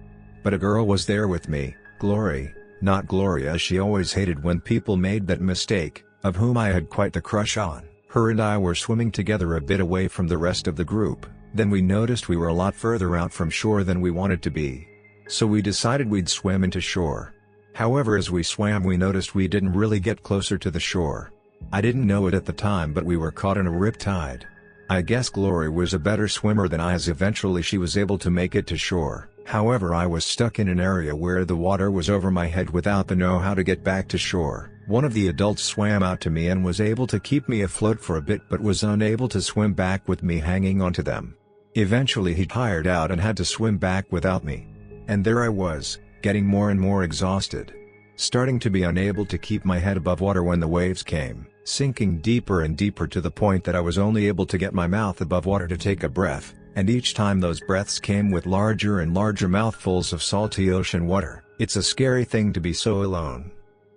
But a girl was there with me, Glory, not Gloria as she always hated when people made that mistake, of whom I had quite the crush on. Her and I were swimming together a bit away from the rest of the group, then we noticed we were a lot further out from shore than we wanted to be. So we decided we'd swim into shore. However, as we swam we noticed we didn't really get closer to the shore. I didn't know it at the time, but we were caught in a riptide. I guess Glory was a better swimmer than I, as eventually she was able to make it to shore. However, I was stuck in an area where the water was over my head without the know-how to get back to shore. One of the adults swam out to me and was able to keep me afloat for a bit, but was unable to swim back with me hanging onto them. Eventually he tired out and had to swim back without me. And there I was, getting more and more exhausted. Starting to be unable to keep my head above water when the waves came, sinking deeper and deeper to the point that I was only able to get my mouth above water to take a breath, and each time those breaths came with larger and larger mouthfuls of salty ocean water. It's a scary thing to be so alone.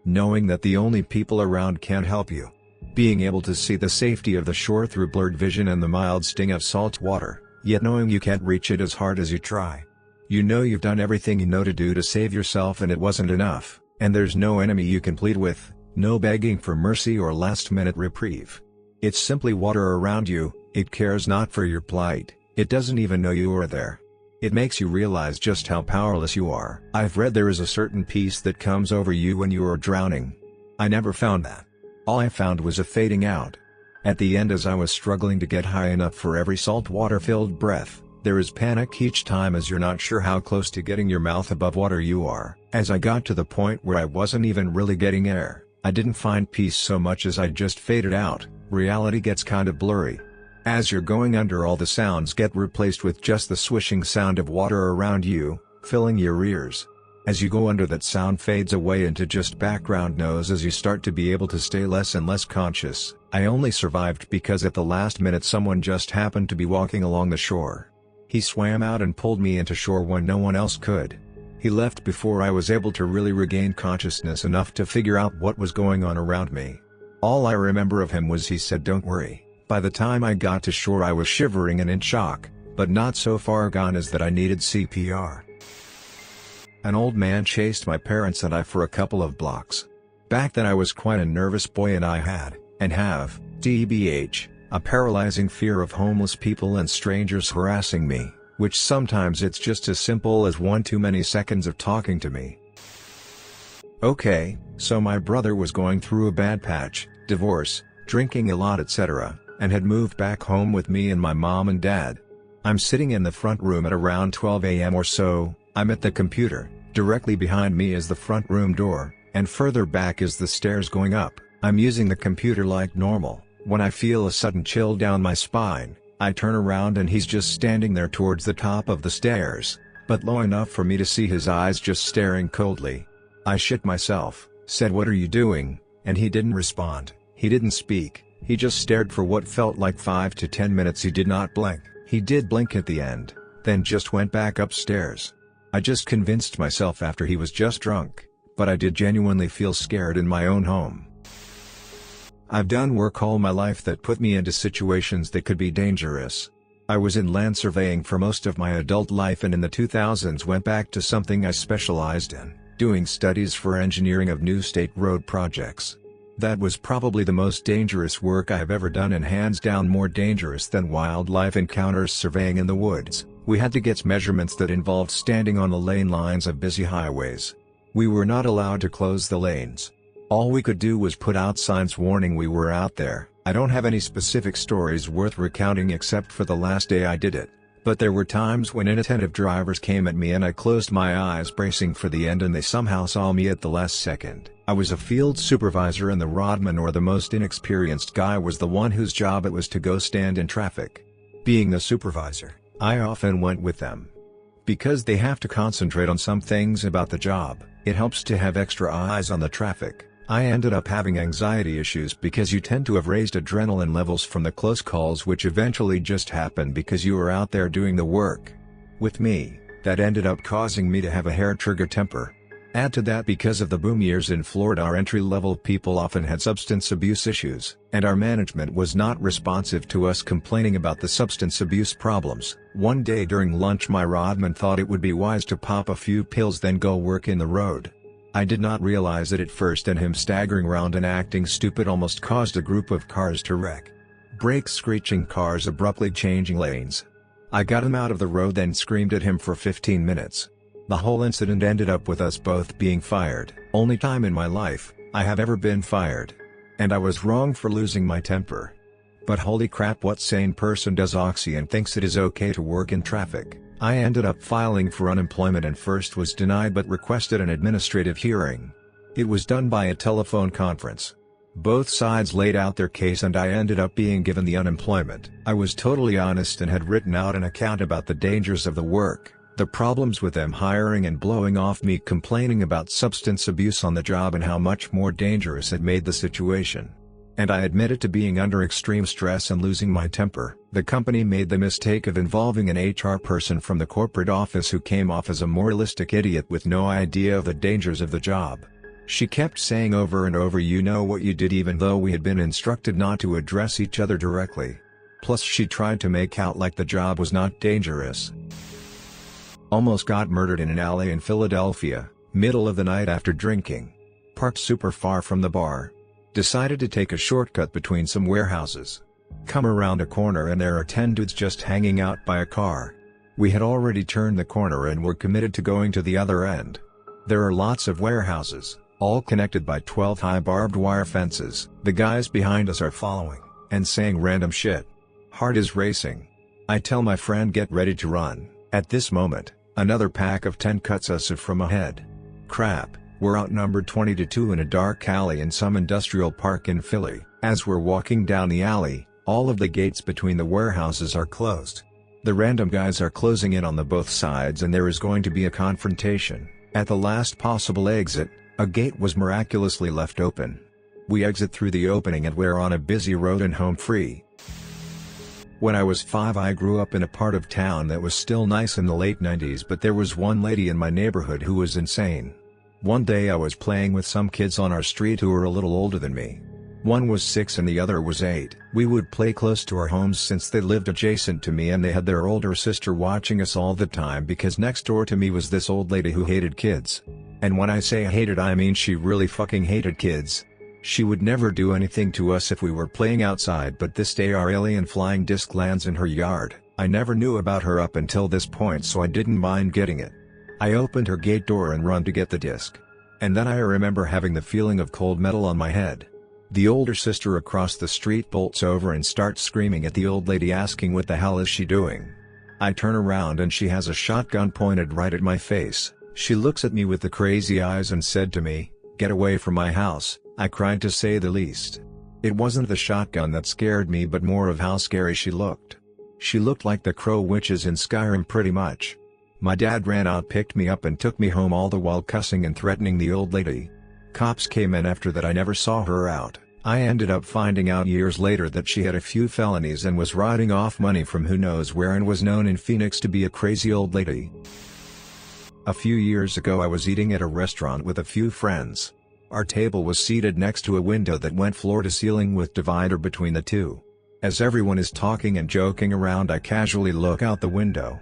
Knowing that the only people around can't help you. Being able to see the safety of the shore through blurred vision and the mild sting of salt water, yet knowing you can't reach it as hard as you try. You know you've done everything you know to do to save yourself and it wasn't enough, and there's no enemy you can plead with, no begging for mercy or last-minute reprieve. It's simply water around you. It cares not for your plight, it doesn't even know you are there. It makes you realize just how powerless you are. I've read there is a certain peace that comes over you when you are drowning. I never found that. All I found was a fading out. At the end, as I was struggling to get high enough for every saltwater-filled breath, there is panic each time as you're not sure how close to getting your mouth above water you are. As I got to the point where I wasn't even really getting air, I didn't find peace so much as I just faded out. Reality gets kind of blurry. As you're going under, all the sounds get replaced with just the swishing sound of water around you, filling your ears. As you go under, that sound fades away into just background noise as you start to be able to stay less and less conscious. I only survived because at the last minute someone just happened to be walking along the shore. He swam out and pulled me into shore when no one else could. He left before I was able to really regain consciousness enough to figure out what was going on around me. All I remember of him was he said, "Don't worry." By the time I got to shore I was shivering and in shock, but not so far gone as that I needed CPR. An old man chased my parents and I for a couple of blocks. Back then I was quite a nervous boy and I had, and have, TBH, a paralyzing fear of homeless people and strangers harassing me. which sometimes it's just as simple as one too many seconds of talking to me. Okay, so my brother was going through a bad patch, divorce, drinking a lot etc., and had moved back home with me and my mom and dad. I'm sitting in the front room at around 12 a.m. or so. I'm at the computer. Directly behind me is the front room door, and further back is the stairs going up. I'm using the computer like normal, when I feel a sudden chill down my spine. I turn around and he's just standing there towards the top of the stairs, but low enough for me to see his eyes just staring coldly. I shit myself, said "What are you doing?" and he didn't respond. He didn't speak, he just stared for what felt like 5 to 10 minutes. He did not blink. He did blink at the end, then just went back upstairs. I just convinced myself after he was just drunk, but I did genuinely feel scared in my own home. I've done work all my life that put me into situations that could be dangerous. I was in land surveying for most of my adult life and in the 2000s went back to something I specialized in, doing studies for engineering of new state road projects. That was probably the most dangerous work I have ever done and hands down more dangerous than wildlife encounters surveying in the woods. We had to get measurements that involved standing on the lane lines of busy highways. We were not allowed to close the lanes. All we could do was put out signs warning we were out there. I don't have any specific stories worth recounting except for the last day I did it, but there were times when inattentive drivers came at me and I closed my eyes bracing for the end and they somehow saw me at the last second. I was a field supervisor and the rodman or the most inexperienced guy was the one whose job it was to go stand in traffic. Being the supervisor, I often went with them. Because they have to concentrate on some things about the job, it helps to have extra eyes on the traffic. I ended up having anxiety issues because you tend to have raised adrenaline levels from the close calls which eventually just happen because you were out there doing the work. With me, that ended up causing me to have a hair-trigger temper. Add to that because of the boom years in Florida our entry-level people often had substance abuse issues, and our management was not responsive to us complaining about the substance abuse problems. One day during lunch my rodman thought it would be wise to pop a few pills then go work in the road. I did not realize it at first and him staggering around and acting stupid almost caused a group of cars to wreck. Brakes screeching, cars abruptly changing lanes. I got him out of the road then screamed at him for 15 minutes. The whole incident ended up with us both being fired. Only time in my life I have ever been fired. And I was wrong for losing my temper. But holy crap, what sane person does oxy and thinks it is okay to work in traffic? I ended up filing for unemployment and first was denied but requested an administrative hearing. It was done by a telephone conference. Both sides laid out their case and I ended up being given the unemployment. I was totally honest and had written out an account about the dangers of the work, the problems with them hiring and blowing off me complaining about substance abuse on the job and how much more dangerous it made the situation. And I admitted to being under extreme stress and losing my temper. The company made the mistake of involving an HR person from the corporate office who came off as a moralistic idiot with no idea of the dangers of the job. She kept saying over and over, "You know what you did," even though we had been instructed not to address each other directly. Plus she tried to make out like the job was not dangerous. Almost got murdered in an alley in Philadelphia, middle of the night after drinking. Parked super far from the bar. Decided to take a shortcut between some warehouses. Come around a corner and there are 10 dudes just hanging out by a car. We had already turned the corner and were committed to going to the other end. There are lots of warehouses, all connected by 12 high barbed wire fences. The guys behind us are following, and saying random shit. Heart is racing. I tell my friend get ready to run. At this moment, another pack of 10 cuts us from ahead. Crap. We're outnumbered 20-2 in a dark alley in some industrial park in Philly. As we're walking down the alley, all of the gates between the warehouses are closed. The random guys are closing in on the both sides and there is going to be a confrontation. At the last possible exit, a gate was miraculously left open. We exit through the opening and we're on a busy road and home free. When I was 5 I grew up in a part of town that was still nice in the late 90s, but there was one lady in my neighborhood who was insane. One day I was playing with some kids on our street who were a little older than me. One was 6 and the other was 8. We would play close to our homes since they lived adjacent to me and they had their older sister watching us all the time because next door to me was this old lady who hated kids. And when I say hated I mean she really fucking hated kids. She would never do anything to us if we were playing outside, but this day our alien flying disc lands in her yard. I never knew about her up until this point, so I didn't mind getting it. I opened her gate door and run to get the disc. And then I remember having the feeling of cold metal on my head. The older sister across the street bolts over and starts screaming at the old lady, asking what the hell is she doing. I turn around and she has a shotgun pointed right at my face. She looks at me with the crazy eyes and said to me, "Get away from my house." I cried, to say the least. It wasn't the shotgun that scared me, but more of how scary she looked. She looked like the Crow witches in Skyrim pretty much. My dad ran out, picked me up and took me home, all the while cussing and threatening the old lady. Cops came in after that. I never saw her out. I ended up finding out years later that she had a few felonies and was writing off money from who knows where, and was known in Phoenix to be a crazy old lady. A few years ago I was eating at a restaurant with a few friends. Our table was seated next to a window that went floor to ceiling with divider between the two. As everyone is talking and joking around, I casually look out the window.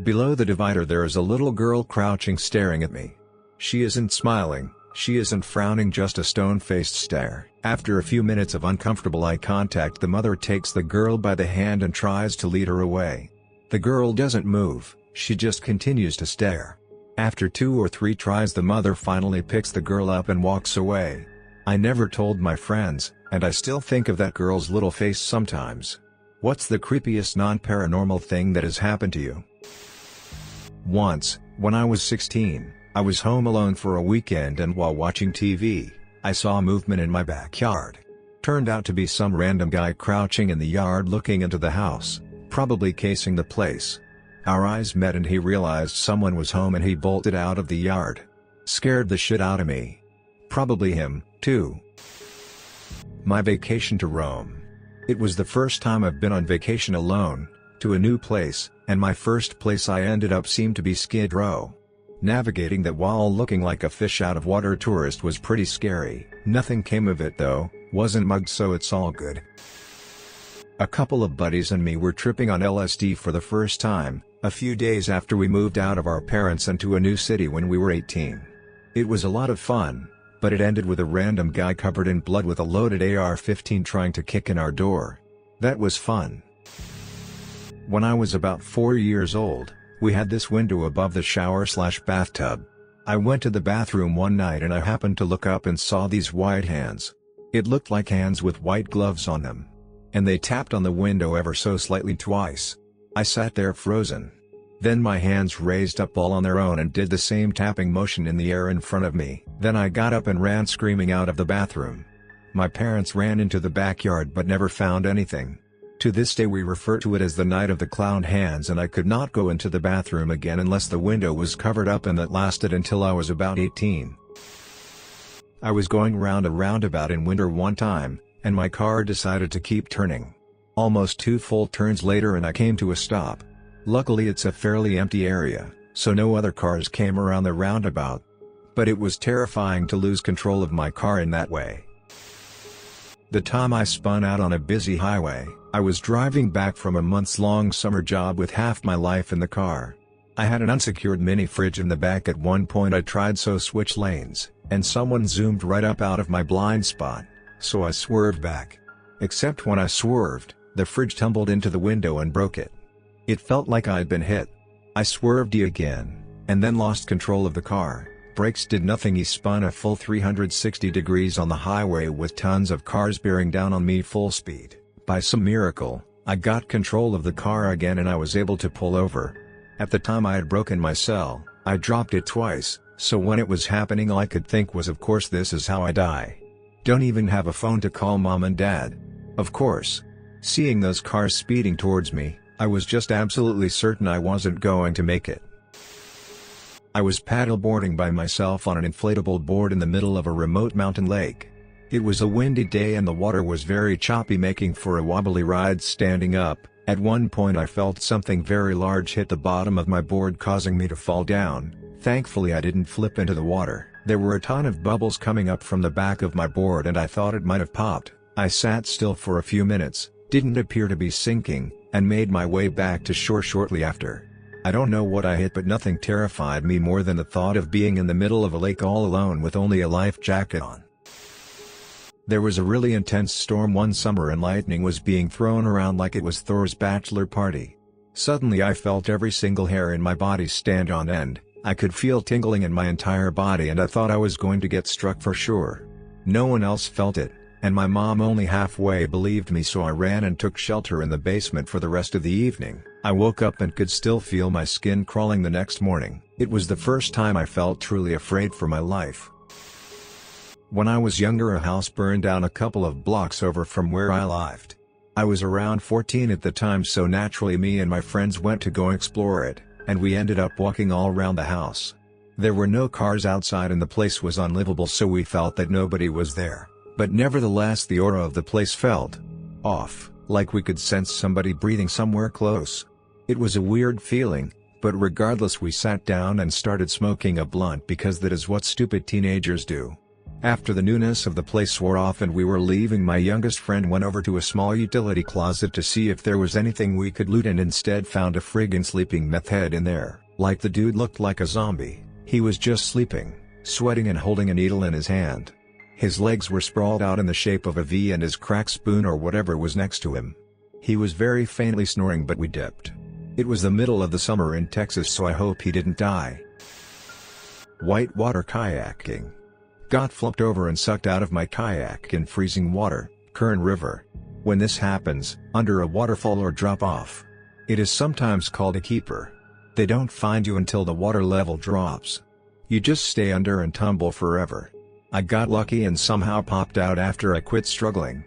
Below the divider there is a little girl crouching, staring at me. She isn't smiling, she isn't frowning, just a stone-faced stare. After a few minutes of uncomfortable eye contact, the mother takes the girl by the hand and tries to lead her away. The girl doesn't move, she just continues to stare. After 2 or 3 tries, the mother finally picks the girl up and walks away. I never told my friends, and I still think of that girl's little face sometimes. What's the creepiest non-paranormal thing that has happened to you? Once, when I was 16, I was home alone for a weekend, and while watching TV, I saw movement in my backyard. Turned out to be some random guy crouching in the yard looking into the house, probably casing the place. Our eyes met and he realized someone was home and he bolted out of the yard. Scared the shit out of me. Probably him, too. My vacation to Rome. It was the first time I've been on vacation alone, to a new place, and my first place I ended up seemed to be Skid Row. Navigating that while looking like a fish out of water tourist was pretty scary. Nothing came of it though, wasn't mugged, so it's all good. A couple of buddies and me were tripping on LSD for the first time, a few days after we moved out of our parents and to a new city when we were 18. It was a lot of fun, but it ended with a random guy covered in blood with a loaded AR-15 trying to kick in our door. That was fun. When I was about 4 years old, we had this window above the shower/bathtub. I went to the bathroom one night and I happened to look up and saw these white hands. It looked like hands with white gloves on them. And they tapped on the window ever so slightly twice. I sat there frozen. Then my hands raised up all on their own and did the same tapping motion in the air in front of me. Then I got up and ran screaming out of the bathroom. My parents ran into the backyard but never found anything. To this day we refer to it as the night of the clown hands, and I could not go into the bathroom again unless the window was covered up, and that lasted until I was about 18. I was going round a roundabout in winter one time, and my car decided to keep turning. Almost 2 full turns later and I came to a stop. Luckily it's a fairly empty area, so no other cars came around the roundabout. But it was terrifying to lose control of my car in that way. The time I spun out on a busy highway, I was driving back from a months-long summer job with half my life in the car. I had an unsecured mini fridge in the back. At one point I tried to switch lanes, and someone zoomed right up out of my blind spot, so I swerved back. Except when I swerved, the fridge tumbled into the window and broke it. It felt like I'd been hit. I swerved again, and then lost control of the car. Brakes did nothing. He spun a full 360 degrees on the highway with tons of cars bearing down on me full speed. By some miracle, I got control of the car again and I was able to pull over. At the time I had broken my cell, I dropped it twice, so when it was happening all I could think was, of course this is how I die. Don't even have a phone to call mom and dad. Of course. Seeing those cars speeding towards me, I was just absolutely certain I wasn't going to make it. I was paddleboarding by myself on an inflatable board in the middle of a remote mountain lake. It was a windy day and the water was very choppy, making for a wobbly ride standing up. At one point I felt something very large hit the bottom of my board, causing me to fall down. Thankfully I didn't flip into the water. There were a ton of bubbles coming up from the back of my board and I thought it might have popped. I sat still for a few minutes, didn't appear to be sinking, and made my way back to shore shortly after. I don't know what I hit, but nothing terrified me more than the thought of being in the middle of a lake all alone with only a life jacket on. There was a really intense storm one summer and lightning was being thrown around like it was Thor's bachelor party. Suddenly I felt every single hair in my body stand on end. I could feel tingling in my entire body and I thought I was going to get struck for sure. No one else felt it, and my mom only halfway believed me, so I ran and took shelter in the basement for the rest of the evening. I woke up and could still feel my skin crawling the next morning. It was the first time I felt truly afraid for my life. When I was younger, a house burned down a couple of blocks over from where I lived. I was around 14 at the time, so naturally me and my friends went to go explore it, and we ended up walking all around the house. There were no cars outside and the place was unlivable, so we felt that nobody was there. But nevertheless the aura of the place felt off, like we could sense somebody breathing somewhere close. It was a weird feeling, but regardless we sat down and started smoking a blunt because that is what stupid teenagers do. After the newness of the place wore off and we were leaving, my youngest friend went over to a small utility closet to see if there was anything we could loot, and instead found a friggin' sleeping meth head in there. Like, the dude looked like a zombie. He was just sleeping, sweating and holding a needle in his hand. His legs were sprawled out in the shape of a V and his crack spoon or whatever was next to him. He was very faintly snoring, but we dipped. It was the middle of the summer in Texas, so I hope he didn't die. Whitewater kayaking. Got flipped over and sucked out of my kayak in freezing water, Kern River. When this happens, under a waterfall or drop-off, it is sometimes called a keeper. They don't find you until the water level drops. You just stay under and tumble forever. I got lucky and somehow popped out after I quit struggling.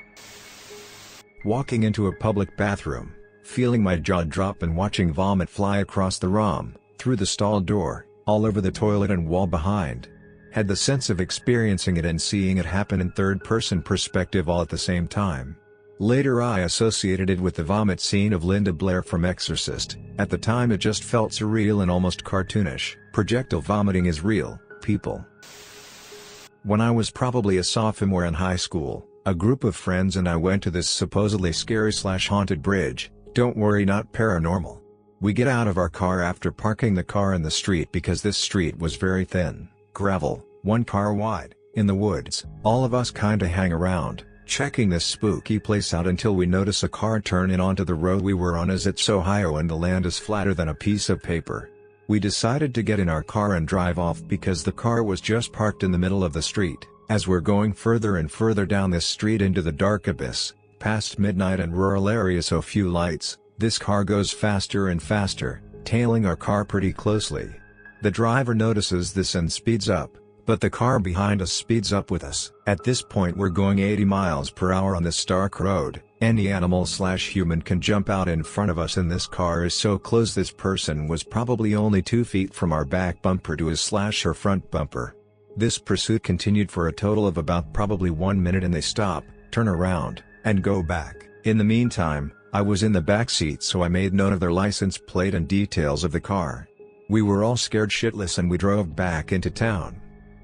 Walking into a public bathroom, feeling my jaw drop and watching vomit fly across the ROM, through the stall door, all over the toilet and wall behind. Had the sense of experiencing it and seeing it happen in third-person perspective all at the same time. Later I associated it with the vomit scene of Linda Blair from Exorcist. At the time it just felt surreal and almost cartoonish. Projectile vomiting is real, people. When I was probably a sophomore in high school, a group of friends and I went to this supposedly scary/haunted bridge. Don't worry, not paranormal. We get out of our car after parking the car in the street because this street was very thin. Gravel, one car wide, in the woods. All of us kinda hang around, checking this spooky place out until we notice a car turn in onto the road we were on, as it's Ohio and the land is flatter than a piece of paper. We decided to get in our car and drive off because the car was just parked in the middle of the street. As we're going further and further down this street into the dark abyss, past midnight and rural area so few lights, this car goes faster and faster, tailing our car pretty closely. The driver notices this and speeds up, but the car behind us speeds up with us. At this point we're going 80 miles per hour on this dark road. Any animal/human can jump out in front of us, and this car is so close this person was probably only 2 feet from our back bumper to his/her front bumper. This pursuit continued for a total of about probably 1 minute, and they stop, turn around, and go back. In the meantime, I was in the back seat, so I made note of their license plate and details of the car. We were all scared shitless and we drove back into town.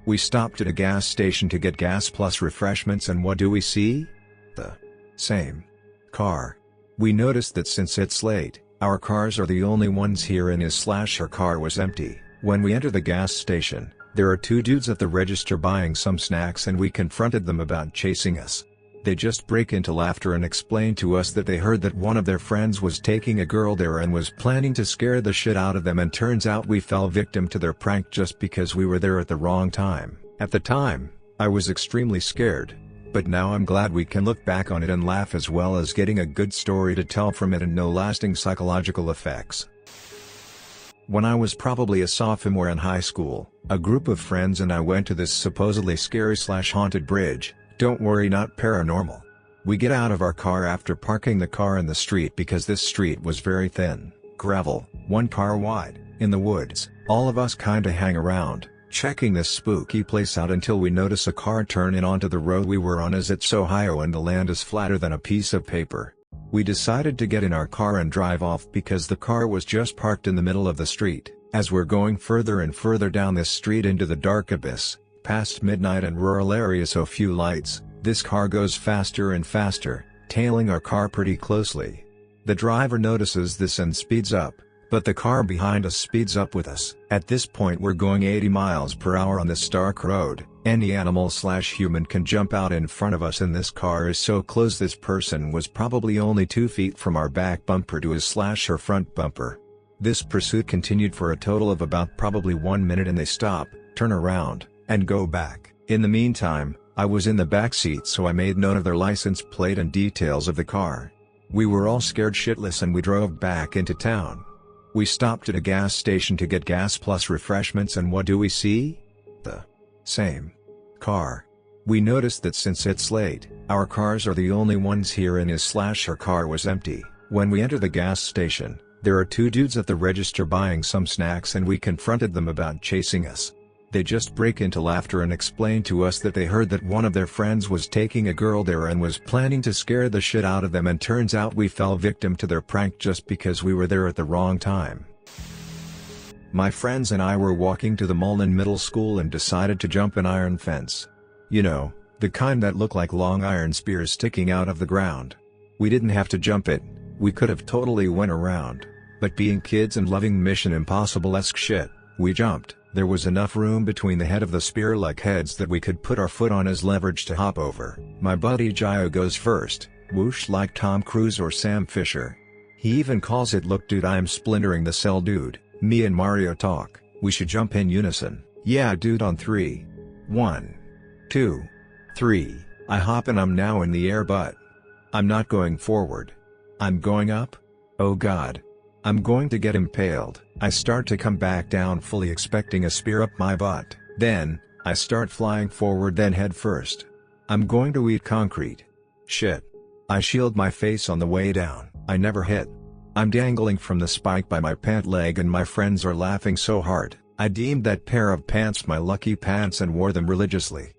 We stopped at a gas station to get gas plus refreshments, and what do we see? The same car. We noticed that since it's late, our cars are the only ones here, and his/her car was empty. When we enter the gas station, there are 2 dudes at the register buying some snacks, and we confronted them about chasing us. They just break into laughter and explain to us that they heard that one of their friends was taking a girl there and was planning to scare the shit out of them, and turns out we fell victim to their prank just because we were there at the wrong time. At the time, I was extremely scared, but now I'm glad we can look back on it and laugh, as well as getting a good story to tell from it and no lasting psychological effects. When I was probably a sophomore in high school, a group of friends and I went to this supposedly scary/haunted bridge. Don't worry, not paranormal. We get out of our car after parking the car in the street because this street was very thin. Gravel, one car wide, in the woods. All of us kinda hang around, checking this spooky place out until we notice a car turn in onto the road we were on, as it's Ohio and the land is flatter than a piece of paper. We decided to get in our car and drive off because the car was just parked in the middle of the street. As we're going further and further down this street into the dark abyss, past midnight and rural area so few lights, this car goes faster and faster, tailing our car pretty closely. The driver notices this and speeds up, but the car behind us speeds up with us. At this point we're going 80 miles per hour on this dark road. Any animal/human can jump out in front of us, and this car is so close. This person was probably only 2 feet from our back bumper to his/her front bumper. This pursuit continued for a total of about probably 1 minute, and they stop, turn around, and go back. In the meantime, I was in the back seat, so I made note of their license plate and details of the car. We were all scared shitless and we drove back into town. We stopped at a gas station to get gas plus refreshments, and what do we see? The same car. We noticed that since it's late, our cars are the only ones here, and his/her car was empty. When we enter the gas station, there are 2 dudes at the register buying some snacks, and we confronted them about chasing us. They just break into laughter and explain to us that they heard that one of their friends was taking a girl there and was planning to scare the shit out of them, and turns out we fell victim to their prank just because we were there at the wrong time. My friends and I were walking to the mall in middle school and decided to jump an iron fence. You know, the kind that look like long iron spears sticking out of the ground. We didn't have to jump it, we could have totally went around. But being kids and loving Mission Impossible-esque shit, we jumped. There was enough room between the head of the spear-like heads that we could put our foot on as leverage to hop over. My buddy Gio goes first, whoosh like Tom Cruise or Sam Fisher. He even calls it, "Look dude, I'm splintering the cell dude." Me and Mario talk, "We should jump in unison." "Yeah dude, on 3. 1, 2, 3. I hop and I'm now in the air, but I'm not going forward. I'm going up. Oh god. I'm going to get impaled. I start to come back down, fully expecting a spear up my butt. Then, I start flying forward, then head first. I'm going to eat concrete. Shit. I shield my face on the way down. I never hit. I'm dangling from the spike by my pant leg, and my friends are laughing so hard. I deemed that pair of pants my lucky pants and wore them religiously.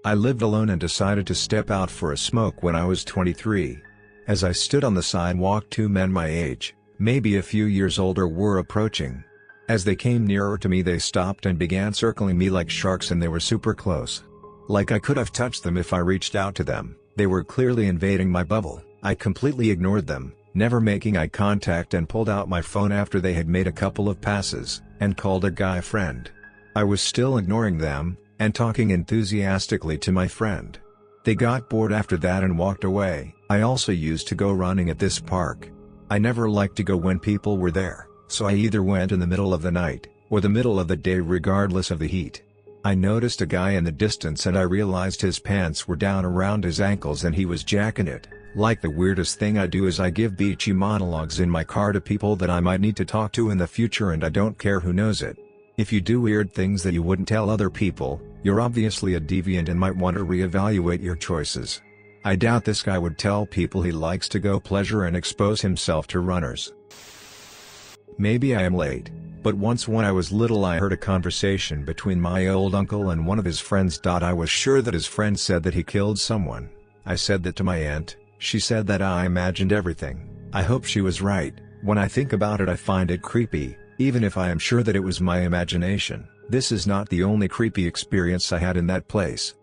I lived alone and decided to step out for a smoke when I was 23. As I stood on the sidewalk, 2 men my age, maybe a few years older, were approaching. As they came nearer to me, they stopped and began circling me like sharks, and they were super close. Like I could have touched them if I reached out to them. They were clearly invading my bubble. I completely ignored them, never making eye contact, and pulled out my phone after they had made a couple of passes, and called a guy friend. I was still ignoring them, and talking enthusiastically to my friend. They got bored after that and walked away. I also used to go running at this park. I never liked to go when people were there, so I either went in the middle of the night, or the middle of the day, regardless of the heat. I noticed a guy in the distance, and I realized his pants were down around his ankles and he was jacking it. Like, the weirdest thing I do is I give beachy monologues in my car to people that I might need to talk to in the future, and I don't care who knows it. If you do weird things that you wouldn't tell other people, you're obviously a deviant and might want to reevaluate your choices. I doubt this guy would tell people he likes to go pleasure and expose himself to runners. Maybe I am late, but once when I was little I heard a conversation between my old uncle and one of his friends. I was sure that his friend said that he killed someone. I said that to my aunt. She said that I imagined everything. I hope she was right. When I think about it, I find it creepy, even if I am sure that it was my imagination. This is not the only creepy experience I had in that place.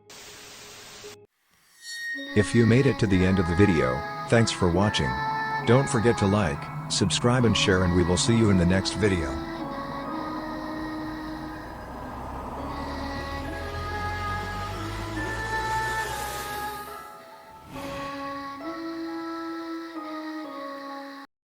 If you made it to the end of the video, thanks for watching. Don't forget to like, subscribe and share, and we will see you in the next video.